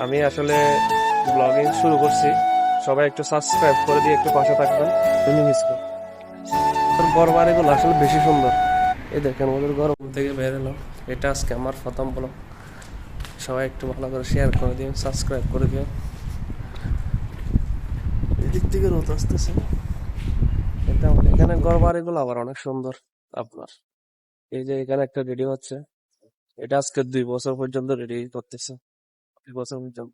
আমি আসলে ব্লগিং শুরু করছি, সবাই একটু সাবস্ক্রাইব করে দিয়ে একটু পাশে থাকবেন। তুমি মিস করো ঘর বাড়িগুলো আসলে বেশি সুন্দর। এই দেখেন ওদের গরম থেকে বের এলাম, এটা আজকে আমার প্রথম ব্লগ। সবাই একটু ভালো করে শেয়ার করে দিন, সাবস্ক্রাইব করে দিন। এদিক থেকে রোদ আসতেছে। এটা এখানে ঘর বাড়িগুলো আবার অনেক সুন্দর আপনার। এই যে এখানে একটা রেডি হচ্ছে, এটা আজকে 2 বছর পর্যন্ত রেডি করতেছে, 2 বছর পর্যন্ত।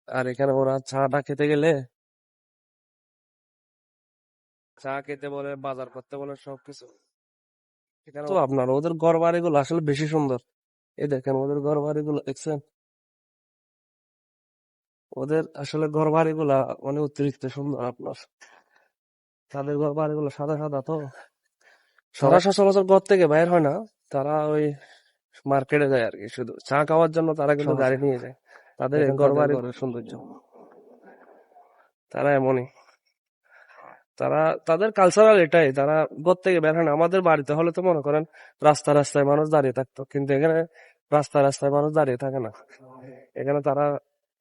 আর এখানে ওরা চাটা খেতে গেলে চা খেতে বলে, বাজার করতে বলে, সবকিছু এখানে। তো আপনার ওদের ঘর বাড়িগুলো আসলে বেশি সুন্দর। এই দেখেন ওদের ঘর বাড়িগুলো দেখছেন, ওদের আসলে ঘর বাড়িগুলা মানে অতিরিক্ত সুন্দর আপনার। তাদের ঘর বাড়িগুলো সাদা সাদা তো। তারা সচরাচর ঘর থেকে বাইর হয় না, তারা ওই মার্কেটে যায় আর কি, শুধু চা খাওয়ার জন্য তারা কিন্তু গাড়ি নিয়ে যায়। তাদের এই ঘর বাড়ির সৌন্দর্য, তারা এমনই। তারা তাদের কালচারাল এটাই, তারা ঘর থেকে বের হয় না। আমাদের বাড়িতে হলে তো মনে করেন রাস্তায় রাস্তায় মানুষ দাঁড়িয়ে থাকতো, কিন্তু এখানে রাস্তায় রাস্তায় মানুষ দাঁড়িয়ে থাকে না। এখানে তারা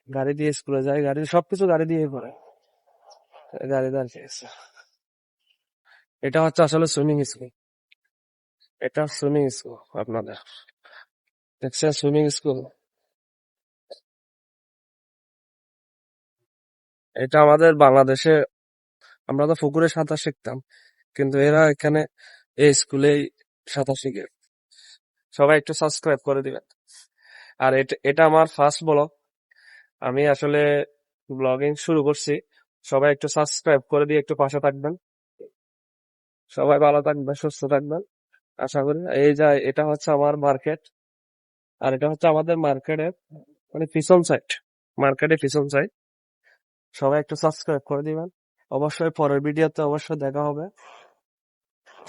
গাড়ি দিয়ে স্কুলে যায়, গাড়ি সবকিছু গাড়ি দিয়ে করে, গাড়ি দাঁড়িয়ে আছে। এটা হচ্ছে আসলে সুইমিং স্কুল, এটা সুইমিং স্কুল আপনাদের দেখছেন, সুইমিং স্কুল। এটা আমাদের বাংলাদেশে, আমরা তো পুকুরে সাঁতার শিখতাম, কিন্তু এরা এখানে এই স্কুলেই সাঁতার শিখে। সবাই একটু সাবস্ক্রাইব করে দিবেন। আর এটা এটা আমার ফার্স্ট ব্লগ। আমি আসলে ব্লগিং শুরু করছি, সবাই একটু সাবস্ক্রাইব করে দিয়ে একটু পাশে থাকবেন। সবাই ভালো থাকবেন, সুস্থ থাকবেন আশা করি। এই যা এটা হচ্ছে আমার মার্কেট, আর এটা হচ্ছে আমাদের মার্কেটের মানে পিছন সাইড, মার্কেটের পিছন সাইড। সবাই একটু সাবস্ক্রাইব করে দিবেন। অবশ্যই পরের ভিডিওতে অবশ্যই দেখা হবে।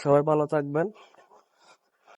সবাই ভালো থাকবেন।